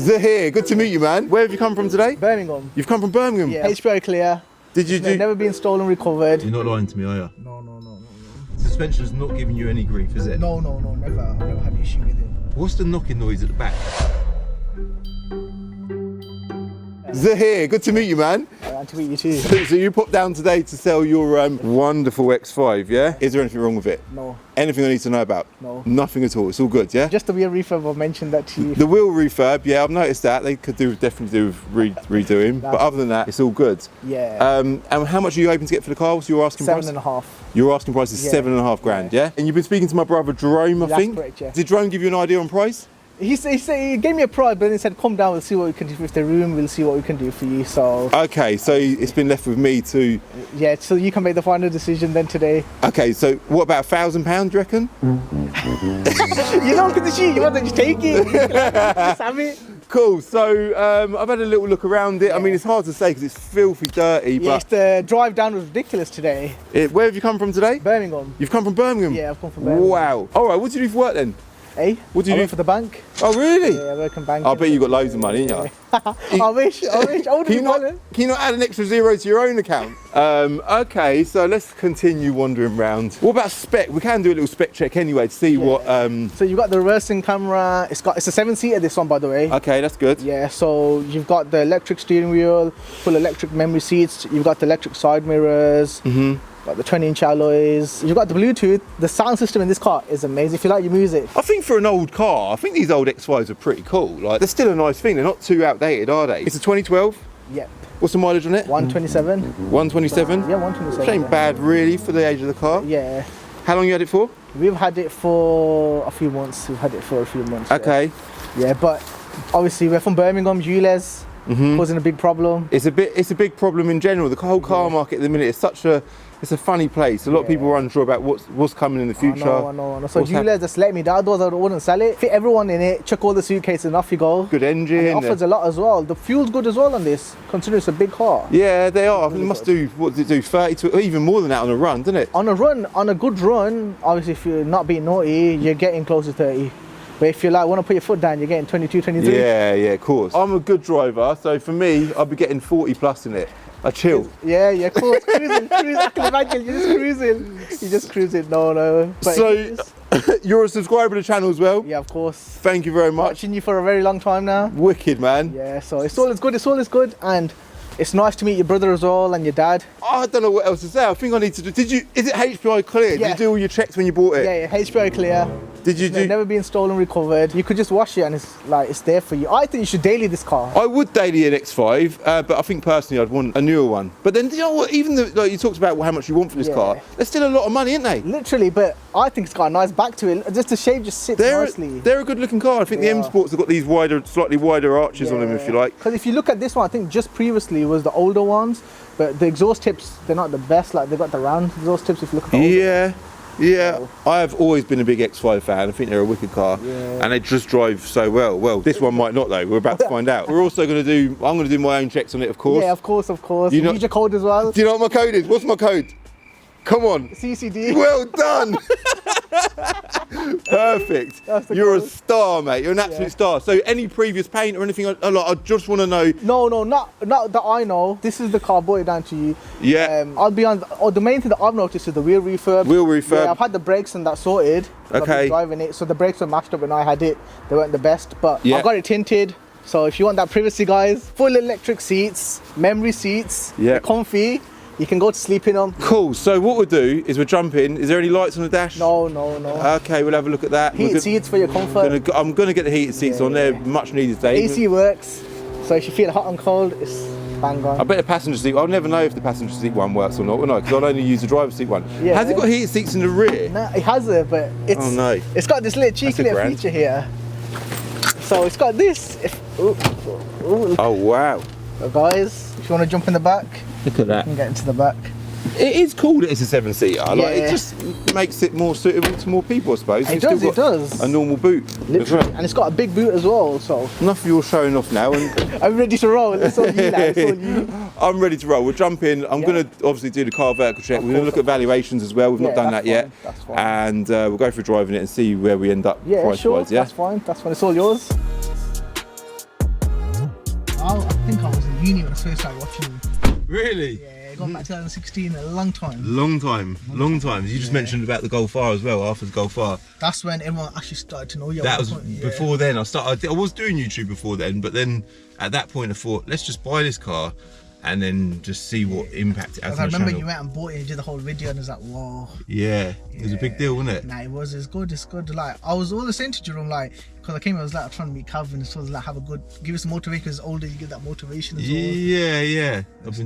Zahir, good to meet you, man. Where have you come from today? Birmingham. You've come from Birmingham? Yeah. HPI clear. Did you do... Never been stolen, recovered. You're not lying to me, are you? No. Suspension's not giving you any grief, is it? No, never. I've never had an issue with it. What's the knocking noise at the back? Zahir, good to meet you, man. Nice to meet you too. So you popped down today to sell your wonderful X5, yeah? Is there anything wrong with it? No. Anything I need to know about? No. Nothing at all, it's all good, yeah? Just the wheel refurb, I mentioned that to you. The wheel refurb, yeah, I've noticed that. They could definitely do with redoing, but other than that, it's all good. Yeah. And how much are you hoping to get for the car? What's your asking price? 7.5. Your asking price is 7.5 grand, yeah? And you've been speaking to my brother Jerome, I think? That's correct, yeah. Did Jerome give you an idea on price? He gave me a price, but then he said, come down, we'll see what we can do with the room, we'll see what we can do for you, so... Okay, so it's been left with me to... Yeah, so you can make the final decision then today. Okay, so what about £1,000, do you reckon? You don't get the sheet, you want to just take it. Just have it. Cool, so I've had a little look around it. Yeah. I mean, it's hard to say because it's filthy dirty, but... the drive down was ridiculous today. Where have you come from today? Birmingham. You've come from Birmingham? Yeah, I've come from Birmingham. Wow. All right, what do you do for work then? Hey, what do you do for the bank? Oh really? Yeah, I work in bank. I bet you got loads of money, ain't you? I wish. Can you not add an extra zero to your own account? Okay, so let's continue wandering around. What about spec? We can do a little spec check anyway to see what. So you've got the reversing camera. It's a 7-seater. This one, by the way. Okay, that's good. Yeah. So you've got the electric steering wheel, full electric memory seats. You've got the electric side mirrors. Got the 20-inch alloys. You've got the Bluetooth. The sound system in this car is amazing. If you like your music. I think for an old car, I think these old X5s are pretty cool. Like, they're still a nice thing. They're not too outdated, are they? It's a 2012? Yep. What's the mileage on it? 127. 127? Yeah, 127. Which ain't bad really for the age of the car. Yeah. How long you had it for? We've had it for a few months. Okay. Yeah, but obviously we're from Birmingham, ULEZ. Causing a big problem. It's a big problem in general. The whole car market at the minute is it's a funny place. A lot of people are unsure about what's coming in the future. I know. So ULEZ just let me down. Otherwise I wouldn't sell it. Fit everyone in it, chuck all the suitcases and off you go. Good engine. And it offers a lot as well. The fuel's good as well on this, considering it's a big car. Yeah, they are. I think it must do, what does it do, 30 to, or even more than that on a run, doesn't it? On a good run, obviously if you're not being naughty, you're getting close to 30. But if you want to put your foot down, you're getting 22, 23. Yeah, of course. I'm a good driver, so for me, I'll be getting 40 plus in it. I chill. Yeah, of course. Cruising. I can imagine you're just cruising. No. But so, you're a subscriber to the channel as well? Yeah, of course. Thank you very much. Watching you for a very long time now. Wicked, man. Yeah, so it's all as good, and it's nice to meet your brother as well and your dad. I don't know what else to say. I think I need to do. Is it HPI clear? Yeah. Did you do all your checks when you bought it? Yeah, HPI clear. Did you do? Never been stolen, recovered. You could just wash it and it's there for you. I think you should daily this car. I would daily an X5, but I think personally I'd want a newer one. But then, you know what? Even like you talked about how much you want for this car, there's still a lot of money, isn't they? Literally, but I think it's got a nice back to it. Just the shape just sits nicely. They're a good looking car. I think the M Sports have got these slightly wider arches on them, if you like. Because if you look at this one, I think just previously was the older ones, but the exhaust tips, they're not the best. Like they've got the round exhaust tips if you look at the older. Yeah, I have always been a big X5 fan. I think they're a wicked car, and they just drive so well. Well, this one might not though. We're about to find out. We're also going to do. I'm going to do my own checks on it, of course. Yeah, of course. You need your code as well. Do you know what my code is? What's my code? Come on. CCD. Well done. Perfect. You're a star, mate. You're an absolute star. So, any previous paint or anything? I just want to know. No, not that I know. This is the car. Brought it down to you. Yeah. I'll be on. The main thing that I've noticed is the wheel refurb. Yeah, I've had the brakes and that sorted. Okay. I've been driving it, so the brakes were mashed up when I had it. They weren't the best, but I got it tinted. So if you want that privacy, guys, full electric seats, memory seats, they're comfy. You can go to sleep in them. Cool. So what we'll do is we'll jump in. Is there any lights on the dash? No. Okay, we'll have a look at that. Heated seats for your comfort. I'm going to get the heated seats on there. Much needed today. AC works. So if you feel hot and cold, it's bang on. I bet the passenger seat. I'll never know if the passenger seat one works or not, will I? Because I'll only use the driver's seat one. Yeah. Has it got heated seats in the rear? No, it has it, but it's. Oh no. It's got this little cheeky little feature here. So it's got this. Oh wow. So guys, if you want to jump in the back, look at that. You can get into the back. It is cool that it's a 7-seater. Like, it just makes it more suitable to more people, I suppose. It does. A normal boot. Literally. And it's got a big boot as well, so. Enough of your showing off now. And I'm ready to roll. It's all you, lad. It's all you. I'm ready to roll. We'll jump in. I'm going to obviously do the CarVertical check. We're going to look at valuations as well. We've not done that yet. That's fine. And we'll go through driving it and see where we end up price-wise. That's fine. It's all yours. uni when I first started watching him. Really? Yeah, going back to 2016, a long time. Long time. You just mentioned about the Golf R as well, Arthur's Golf R. That's when everyone actually started to know you. That was before then. I was doing YouTube before then, but then at that point I thought, let's just buy this car and then just see what impact it has on the channel. I remember you went and bought it and did the whole video and it was like, whoa. Yeah, it was a big deal, wasn't it? Nah, it was. It's good. Like, I was all the same to Jerome, like, because I came, I was like trying to meet Calvin, so I was like, give us some motivation, because older you get that motivation as well. Yeah. I've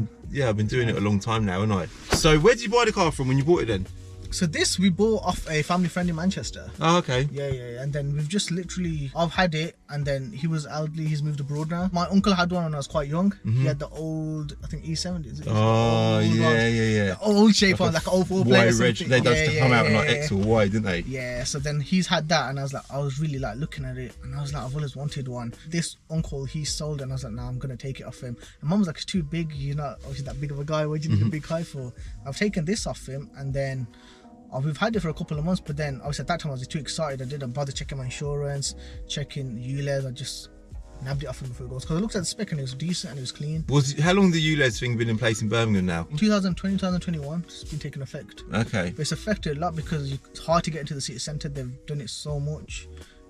been doing it a long time now, haven't I? So where did you buy the car from when you bought it then? So this we bought off a family friend in Manchester. Oh, okay. Yeah. And then we've just literally, I've had it, and then he was elderly, he's moved abroad now. My uncle had one when I was quite young. He had the old, I think E70. Oh, yeah. The old shape on, like an 04 plate or something. They used to come out in like X or Y, didn't they? Yeah, so then he's had that, and I was really like looking at it, and I was like, I've always wanted one. This uncle, he sold, and I was like, nah, I'm gonna take it off him. And Mum was like, it's too big, you're not obviously that big of a guy, what do you need a big car for? I've taken this off him, and then we've had it for a couple of months, but then obviously at that time I was too excited. I didn't bother checking my insurance, checking ULEZ. I just nabbed it off him before it goes, because I looked at the spec and it was decent and it was clean. How long the ULEZ thing been in place in Birmingham now? 2020, 2021, it's been taking effect. Okay. But it's affected a lot because it's hard to get into the city centre. They've done it so much.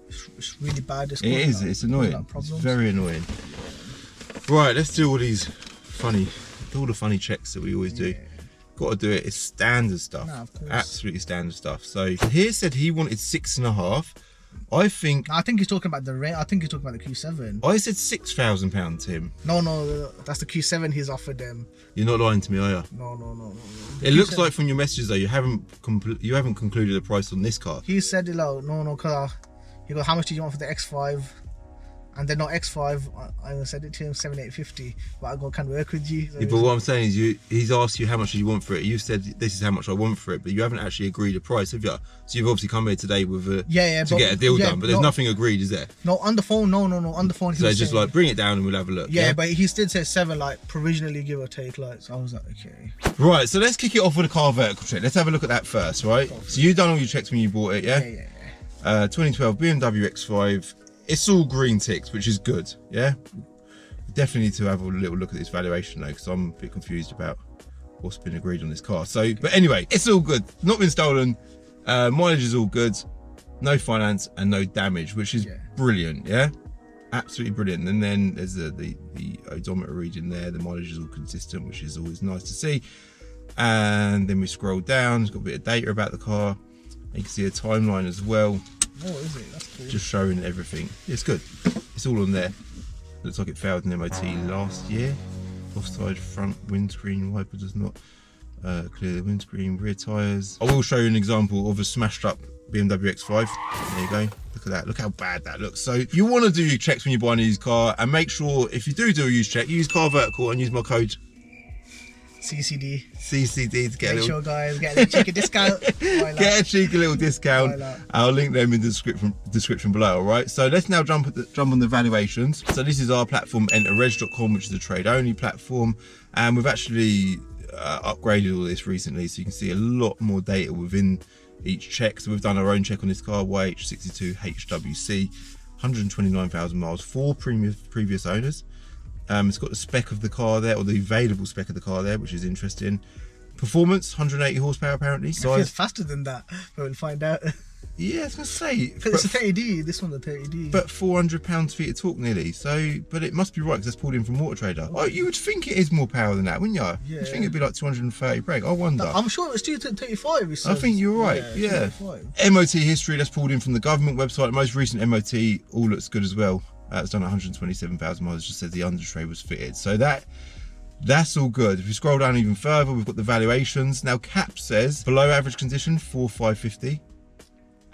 It's really bad. It's annoying. It's very annoying. Right, let's do all the funny checks that we always do. Got to do it. It's standard stuff. No, of course. Absolutely standard stuff. So here said he wanted 6.5. I think he's talking about the rate. I think he's talking about the Q7. I said £6,000 to him. No, that's the Q7 he's offered them. You're not lying to me, are you? No. It looks like from your messages though you haven't concluded a price on this car. He said it like, no, cause he goes, how much do you want for the X5? And then no X5, I said it to him, 7,850. But I go, can work with you. So but what I'm saying is, he's asked you how much do you want for it. You said this is how much I want for it, but you haven't actually agreed a price, have you? So you've obviously come here today with to get a deal done, but there's nothing agreed, is there? No, on the phone, no. On the phone, so just saying, like, bring it down and we'll have a look. Yeah, but he did say 7, like provisionally, give or take. Like, so I was like, okay. Right, so let's kick it off with a CarVertical check. Let's have a look at that first, right? So you've done all your checks when you bought it, yeah? Yeah. 2012 BMW X5. It's all green ticks, which is good, yeah? Definitely need to have a little look at this valuation though, because I'm a bit confused about what's been agreed on this car. So, but anyway, it's all good. Not been stolen. Mileage is all good. No finance and no damage, which is brilliant, yeah? Absolutely brilliant. And then there's the odometer reading there. The mileage is all consistent, which is always nice to see. And then we scroll down. It's got a bit of data about the car. You can see a timeline as well. Oh, is it? That's cool. Just showing everything. It's good. It's all on there. Looks like it failed an MOT last year. Offside front windscreen wiper does not clear the windscreen. Rear tyres. I will show you an example of a smashed up BMW X5. There you go. Look at that. Look how bad that looks. So you want to do your checks when you buy a used car, and make sure if you do a used check, use CarVertical and use my code CCD to get a cheeky discount. Get a cheeky little discount. I'll link them in the description below. All right. So let's now jump on the valuations. So this is our platform, enterreg.com, which is a trade-only platform, and we've actually upgraded all this recently, so you can see a lot more data within each check. So we've done our own check on this car, YH62 HWC, 129,000 miles, 4 previous owners. It's got the spec of the car there, or the available spec of the car there, which is interesting. Performance, 180 horsepower apparently. It feels faster than that, but we'll find out. Yeah, I was going to say. It's a 30D, this one's a 30D. But 400 pound-feet of torque nearly. So, but it must be right because that's pulled in from Water Trader. Oh, you would think it is more power than that, wouldn't you? Yeah. You'd think it'd be like 230 brake. I wonder. I'm sure it's 235. I think you're right, yeah. MOT history, that's pulled in from the government website. The most recent MOT all looks good as well. It's done 127,000 miles. Just said the undertray was fitted. So that's all good. If we scroll down even further, we've got the valuations. Now cap says below average condition, 4,550.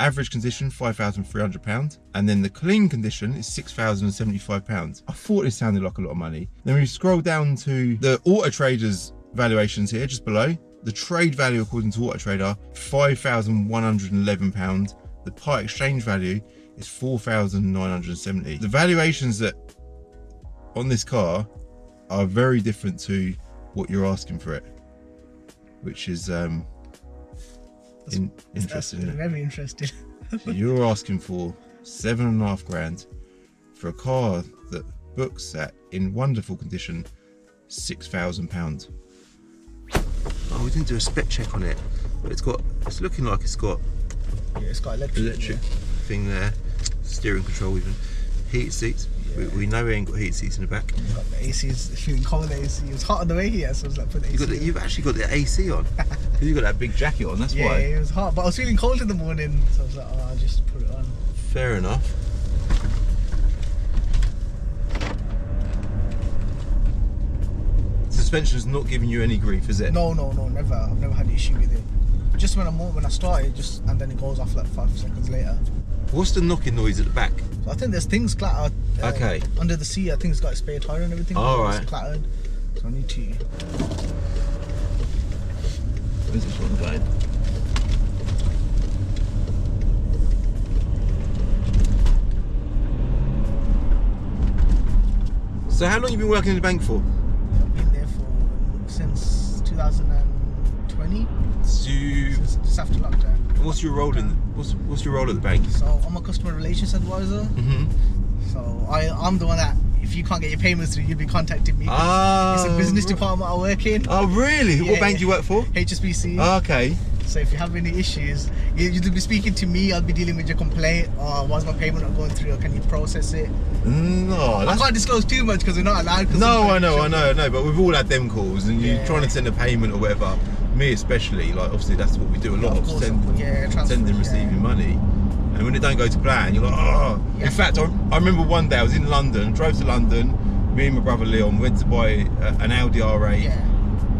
Average condition, £5,300. And then the clean condition is £6,075. I thought it sounded like a lot of money. Then we scroll down to the Auto Trader's valuations here, just below. The trade value according to Auto Trader, £5,111. The part exchange value is 4,970. The valuations that on this car are very different to what you're asking for it, which is interesting. Very interesting. So you're asking for 7.5 grand for a car that books at in wonderful condition £6,000. Oh, we didn't do a spec check on it, but it's looking like it's got electric thing there, steering control even, heated seats. Yeah. We know we ain't got heated seats in the back. Got the AC is feeling cold. AC. It was hot on the way here, so I was like, put the AC. You've actually got the AC on. Because you've got that big jacket on. That's why. Yeah, it was hot, but I was feeling cold in the morning, so I was like, oh, I'll just put it on. Fair enough. Suspension's not giving you any grief, is it? No, never. I've never had an issue with it. Just when I started, and then it goes off like 5 seconds later. What's the knocking noise at the back? So I think there's things clattered. Under the seat, I think it's got a spare tire and everything. All right. It's clattered. So I need to. Where's this one going? So how long have you been working in the bank for? I've been there since 2020. Just after lockdown. And what's your role what's your role at the bank? So I'm a customer relations advisor. So I'm the one that, if you can't get your payments through, you'll be contacting me. It's a business department I work in. Oh really? Yeah, what bank do you work for? HSBC. Oh, okay. So if you have any issues, you'll be speaking to me. I'll be dealing with your complaint. Or why's my payment not going through? Or can you process it? No, I can't disclose too much because we're not allowed. No, I know. But we've all had them calls, and you're trying to send a payment or whatever. Me especially, like obviously that's what we do a lot of, sending and receiving money. And when it don't go to plan, you're like, oh. Yeah. In fact, I remember one day I was in London, drove to London. Me and my brother Leon went to buy an Audi R8,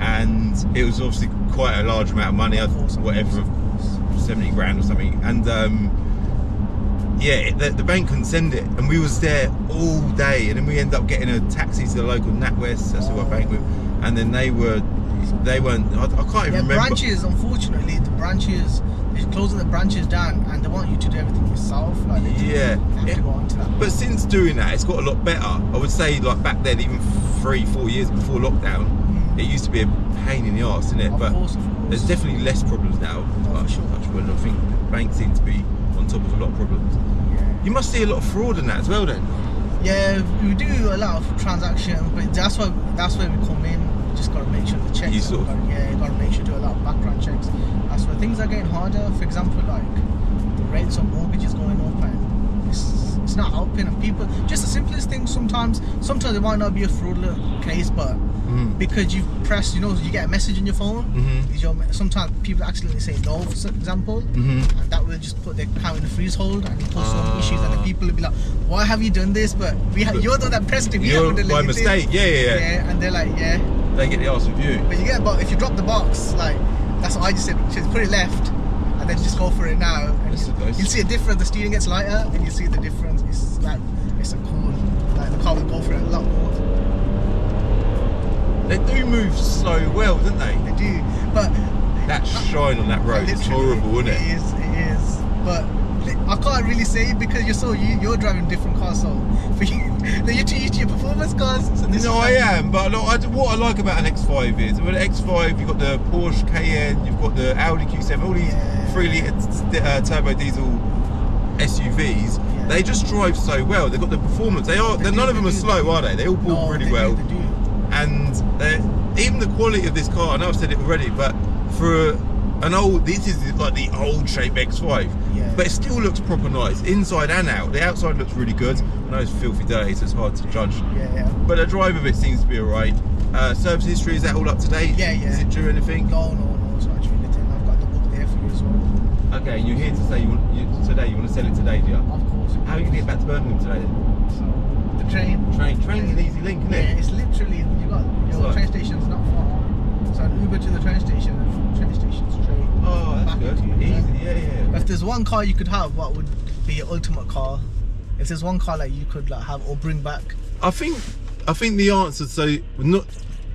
and it was obviously quite a large amount of money, whatever, 70 grand or something. And the bank couldn't send it, and we was there all day, and then we ended up getting a taxi to the local NatWest. That's who I bank with, and then they weren't. I can't even remember. Branches, unfortunately, they're closing the branches down, and they want you to do everything yourself. Like they have to go onto that. But since doing that, it's got a lot better. I would say, like back then, even 3-4 years before lockdown, it used to be a pain in the arse, isn't it? Of course. There's definitely less problems now. For sure. I think banks seem to be on top of a lot of problems. Yeah. You must see a lot of fraud in that as well, then. Yeah, we do a lot of transactions, but that's where we come in. We just got to make sure the checks. You got to make sure to do a lot of background checks. That's where things are getting harder. For example, like the rates of mortgages going up, and it's not helping. And people, just the simplest things. Sometimes it might not be a fraudulent case, but because you've pressed, you get a message on your phone. Sometimes people accidentally say no, for example, and that will just put their account in a freeze hold, and it causes some issues. And the people will be like, "Why have you done this?" But you're the one that pressed it. You're by mistake. Yeah. And they're like, yeah. They get the arse with you. But if you drop the box, like that's what I just said. Just put it left, and then just go for it now. And you'll see a difference. The steering gets lighter, and you see the difference. It's a cool. Like the car will go for it a lot more. They do move so well, don't they? They do, but that shine on that road is horrible, isn't it? It is. But I can't really say it because you're driving different cars, so for you, you're too used to your performance cars. So I am, but what I like about an X5 is with an X5 you've got the Porsche Cayenne, you've got the Audi Q7, all these 3-litre turbo diesel SUVs. Yeah. They just drive so well. They've got the performance. None of them are slow, are they? They all pull really well. They do. And even the quality of this car, I know I've said it already, but for this is like the old shape X5, but it still looks proper nice, inside and out. The outside looks really good. I know it's filthy dirty, so it's hard to judge. But the drive of it seems to be alright. Service history, is that all up to date? Yeah. Is it due anything? No, it's not due anything. I've got the book there for you as well. Okay, you're here to say you want to sell it today, do you? Of course. How are you going to get back to Birmingham today then? So, the train. Train's an easy link, isn't it? Yeah, it's literally, your train station's not far. So an Uber to the train station, and from the train station straight. Oh, that's good. Easy, yeah. If there's one car you could have, what would be your ultimate car? If there's one car like you could have or bring back? I think the answer,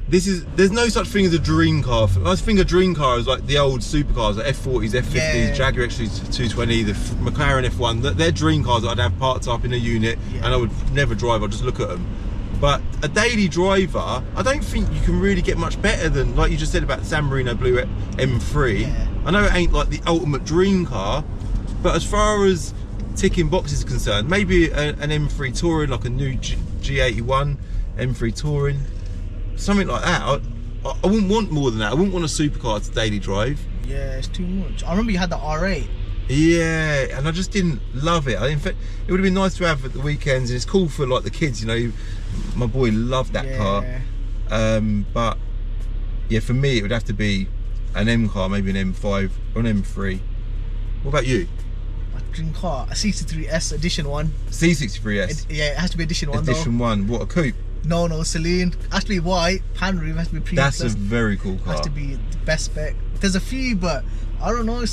there's no such thing as a dream car. I think a dream car is like the old supercars, like F40s, F50s, Jaguar XJ220, the McLaren F1. They're dream cars that I'd have parked up in a unit and I would never drive, I'd just look at them. But a daily driver, I don't think you can really get much better than, like you just said about the San Marino Blue M3. I know it ain't like the ultimate dream car, but as far as ticking boxes are concerned, maybe an M3 Touring, like a new G81 M3 Touring. something like that. I wouldn't want more than that. I wouldn't want a supercar to daily drive. Yeah, it's too much. I remember you had the R8. Yeah, and I just didn't love it. In fact, it would have been nice to have at the weekends, and it's cool for like the kids, you know. My boy loved that car. But yeah, for me it would have to be an M car, maybe an M5 or an M3. What about you? My dream car, a C63S edition 1. C63S? Yeah, it has to be edition 1 Edition 1, what, a coupe? No, saloon. Has to be white, pan roof, has to be premium. That's a very cool car. Has to be the best spec. There's a few, but I don't know,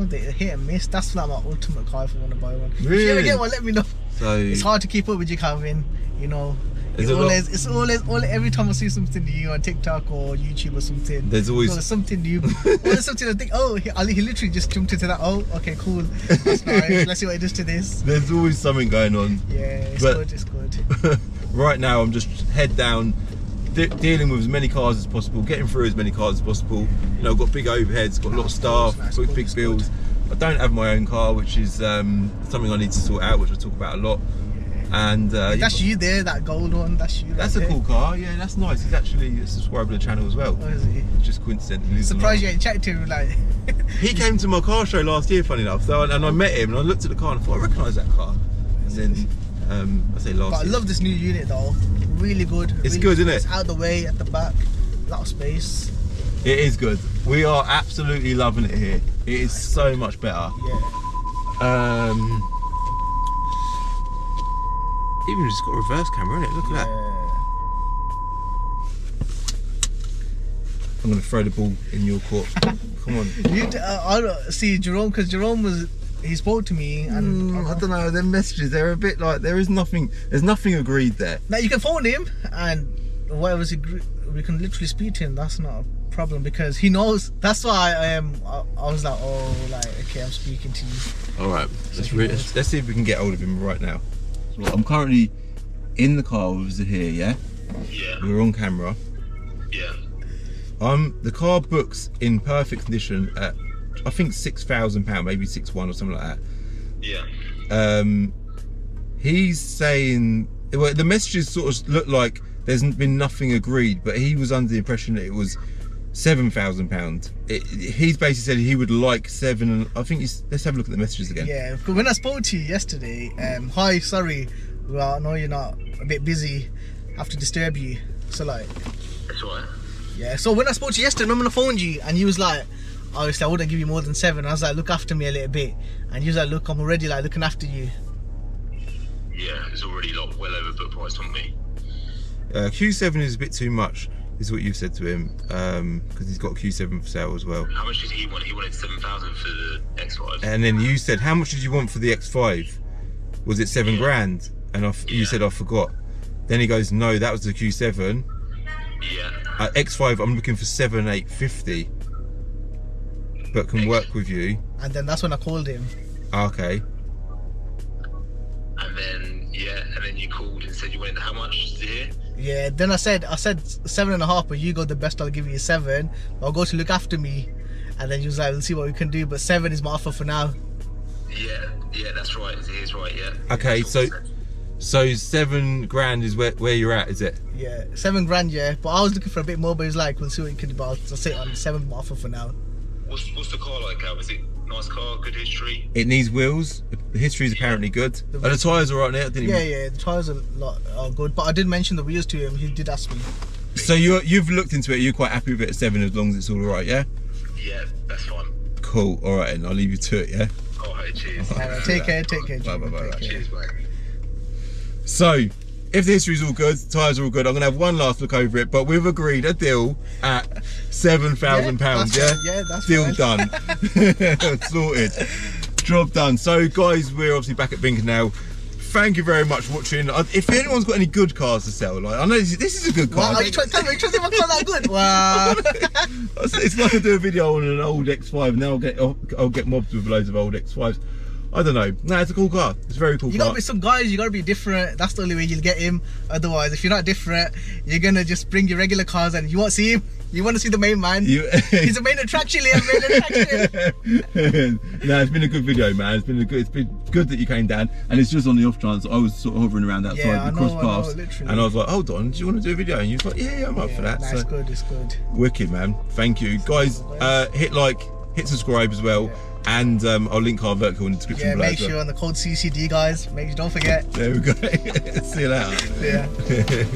they hit and miss. That's like my ultimate car if I want to buy one. Really? If you ever get one, let me know. So it's hard to keep up with you, Calvin, you know. It's always every time I see something new on TikTok or YouTube or something, there's always something new. Always something I think, oh, he literally just jumped into that. Oh, okay, cool. That's nice. Let's see what he does to this. There's always something going on. Yeah, it's good. It's good. Right now, I'm just head down, dealing with as many cars as possible, getting through as many cars as possible. You know, I've got big overheads, got a lot of staff, got big bills. I don't have my own car, which is something I need to sort out, which I talk about a lot. And that's you there, that gold one. That's you. That's a cool car. Yeah, that's nice. He's actually a subscriber to the channel as well. Oh, is he? Just coincidentally. Surprised you ain't chatted to him like. He came to my car show last year, funny enough. So and I met him and I looked at the car and I thought I recognise that car. And then I say last. But year. I love this new unit though. Really good. It's really good, isn't it? It's out the way at the back. A lot of space. It is good. We are absolutely loving it here. It is so much better. Yeah. Even just got a reverse camera in it. Look at that. I'm gonna throw the ball in your court. Come on. I don't see Jerome, because Jerome he spoke to me and I don't know. Their messages, they're a bit like there's nothing agreed there. Now you can phone him and whatever's agreed, we can literally speak to him. That's not a problem because he knows. That's why I was like, oh, like okay, I'm speaking to you. All right. Let's see if we can get hold of him right now. So I'm currently in the car with Zahir, yeah? Yeah. We're on camera. Yeah. The car books in perfect condition at I think £6,000, maybe 6,100 or something like that. Yeah. He's saying, well, the messages sort of look like there's been nothing agreed, but he was under the impression that it was £7,000. He's basically said he would like seven, and I think let's have a look at the messages again. Yeah, when I spoke to you yesterday, hi, sorry, well, I know you're not a bit busy, have to disturb you. So like, That's right. Yeah, so when I spoke to you yesterday, remember I phoned you and you was like, obviously I wouldn't give you more than 7. I was like, look after me a little bit, and you was like, look, I'm already like looking after you. Yeah, it's already like well over book price on me. Q7 is a bit too much, is what you've said to him, because he's got a Q7 for sale as well. How much did he want? He wanted 7,000 for the X5. And then you said, how much did you want for the X5? Was it 7 grand? And you said, I forgot. Then he goes, no, that was the Q7. Yeah. X5, I'm looking for 7,850, but can work with you. And then that's when I called him. Okay. And then you called and said you wanted how much to hear? Yeah, then I said 7.5, but you go the best, I'll give you 7. I'll go to look after me. And then you was like, we'll see what we can do, but 7 is my offer for now. Yeah, that's right. He's right, yeah. Okay, so 7 grand is where you're at, is it? Yeah, 7 grand, yeah. But I was looking for a bit more, but he's like, we'll see what you can do. But I'll sit on 7 my offer for now. What's the car like, Al? Is it nice car, good history? It needs wheels. The history is apparently good. The tyres are right there, didn't you? Yeah, the tyres are good. But I did mention the wheels to him. He did ask me. So you've looked into it. You're quite happy with it at 7 as long as it's all right, yeah? Yeah, that's fine. Cool. All right, and I'll leave you to it, yeah? All right, cheers. All right, take care. Bye. Cheers, mate. So, if the history's all good, tyres are all good, I'm going to have one last look over it, but we've agreed a deal at £7,000, yeah? Yeah, that's deal fine. done. Sorted. Job done. So, guys, we're obviously back at Binker now. Thank you very much for watching. If anyone's got any good cars to sell, like I know this is a good car. Wow, are you trying to tell me my car that good? Wow. It's like I do a video on an old X5. Now I'll get mobbed with loads of old X5s. I don't know. No, it's a cool car. It's a very cool car. You gotta be some guys, you gotta be different. That's the only way you'll get him. Otherwise, if you're not different, you're gonna just bring your regular cars and you won't see him. You want to see the main man. He's the main attraction here, No, it's been a good video, man. It's been good that you came down, and it's just on the off chance I was sort of hovering around outside the cross paths, and I was like, hold on, do you want to do a video? And you was like, yeah, I'm up for that. That's good, it's good. Wicked, man. Thank you. Guys, hit like, hit subscribe as well. And I'll link CarVertical in the description below. Make sure on the code CCD, guys. Don't forget. There we go. See you later. Yeah.